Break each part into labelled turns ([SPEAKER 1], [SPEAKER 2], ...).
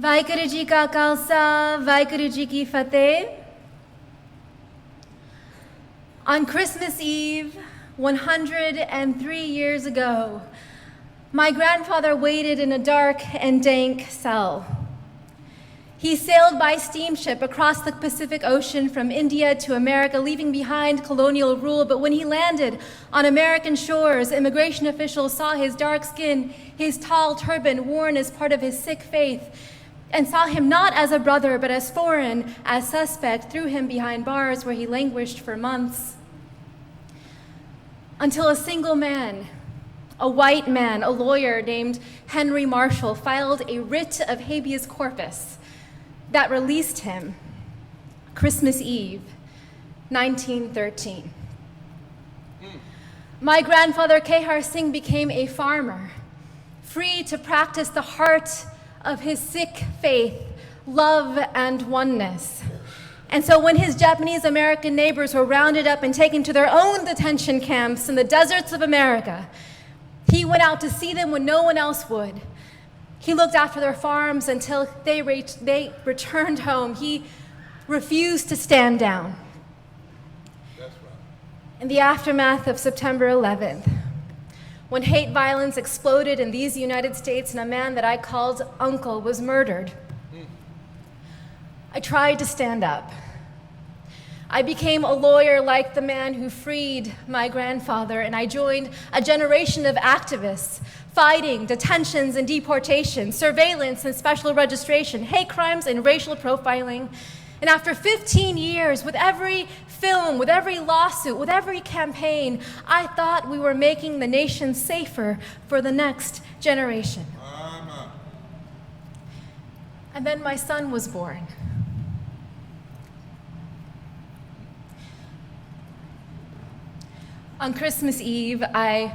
[SPEAKER 1] ਵਾਹਿਗੁਰੂ ਜੀ ਕਾ ਖਾਲਸਾ, ਵਾਹਿਗੁਰੂ ਜੀ ਕੀ ਫਤਿਹ. On Christmas Eve, 103 years ago, my grandfather waited in a dark and dank cell. He sailed by steamship across the Pacific Ocean from India to America, leaving behind colonial rule. But when he landed on American shores, immigration officials saw his dark skin, his tall turban worn as part of his Sikh faith, and saw him not as a brother, but as foreign, as suspect, threw him behind bars where he languished for months. Until a single man, a white man, a lawyer named Henry Marshall, filed a writ of habeas corpus that released him Christmas Eve, 1913. My grandfather, Kehar Singh, became a farmer, free to practice the heart of his Sikh faith, love and oneness. And so when his Japanese American neighbors were rounded up and taken to their own detention camps in the deserts of America, he went out to see them when no one else would. He looked after their farms until they returned home. He refused to stand down.
[SPEAKER 2] That's right.
[SPEAKER 1] In the aftermath of September 11th, when hate violence exploded in these United States and a man that I called uncle was murdered, I tried to stand up. I became a lawyer like the man who freed my grandfather, and I joined a generation of activists fighting detentions and deportation, surveillance and special registration, hate crimes and racial profiling. And after 15 years, with every film, with every lawsuit, with every campaign, I thought we were making the nation safer for the next generation. And then my son was born. On Christmas Eve, I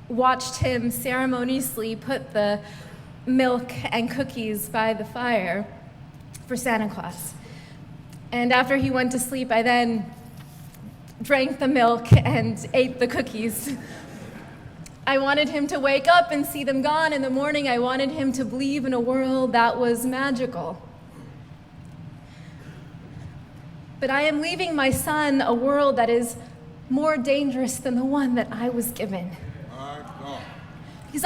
[SPEAKER 1] watched him ceremoniously put the milk and cookies by the fire for Santa Claus. And after he went to sleep, I then drank the milk and ate the cookies. I wanted him to wake up and see them gone in the morning. I wanted him to believe in a world that was magical. But I am leaving my son a world that is more dangerous than the one that I was given. Because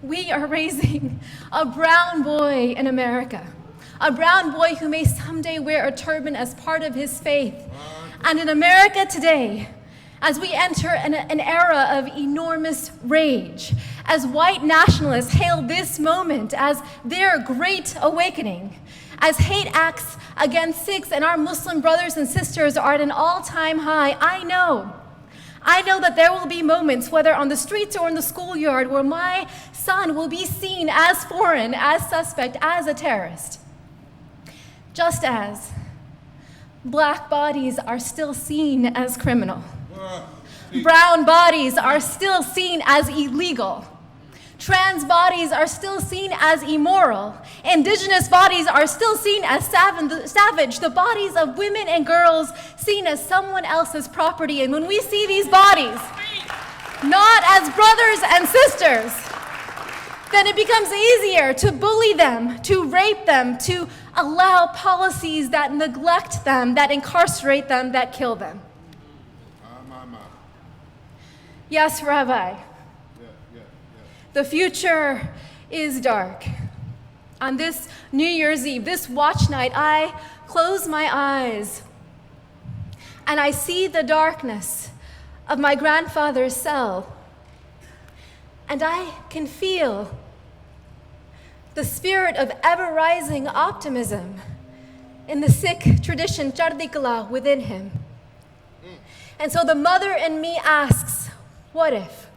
[SPEAKER 1] we are raising a brown boy in America. A brown boy who may someday wear a turban as part of his faith. And in America today, as we enter an era of enormous rage, as white nationalists hail this moment as their great awakening, as hate acts against Sikhs and our Muslim brothers and sisters are at an all-time high, I know that there will be moments, whether on the streets or in the schoolyard, where my son will be seen as foreign, as suspect, as a terrorist. Just as black bodies are still seen as criminal. Brown bodies are still seen as illegal. Trans bodies are still seen as immoral. Indigenous bodies are still seen as savage. The bodies of women and girls seen as someone else's property. And when we see these bodies not as brothers and sisters, then it becomes easier to bully them, to rape them, to allow policies that neglect them, that incarcerate them, that kill them. Yes, Rabbi. The future is dark. On this New Year's Eve, this watch night, I close my eyes and I see the darkness of my grandfather's cell. And I can feel the spirit of ever-rising optimism in the Sikh tradition, Chardi Kala, within him. And so the mother in me asks, what if?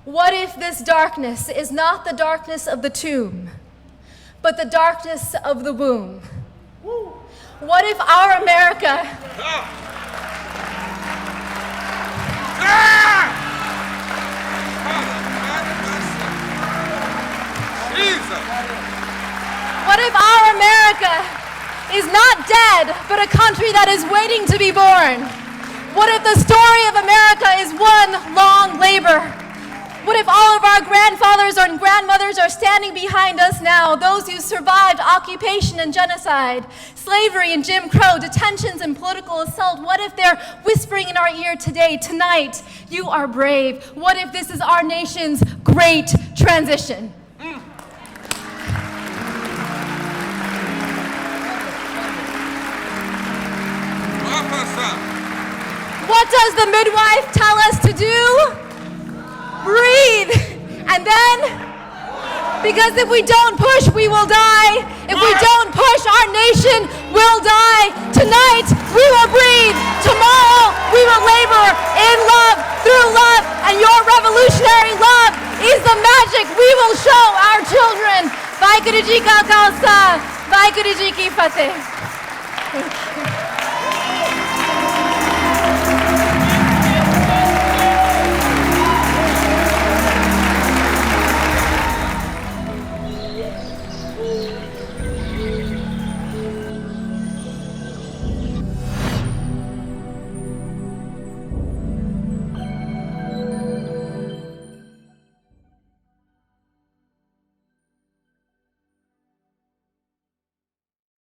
[SPEAKER 1] What if this darkness is not the darkness of the tomb, but the darkness of the womb? What if our America... What if our America is not dead, but a country that is waiting to be born? What if the story of America is one long labor? What if all of our grandfathers and grandmothers are standing behind us now, those who survived occupation and genocide, slavery and Jim Crow, detentions and political assault? What if they're whispering in our ear today, tonight, you are brave? What if this is our nation's great transition? What does the midwife tell us to do? Breathe. And then, because if we don't push, we will die. If we don't push, our nation will die. Tonight, we will breathe. Tomorrow, we will labor in love, through love, and your revolutionary love is the magic we will show our children. Vai Guru Ji Ka Khalsa, Vai Guru Ji Ki Fateh.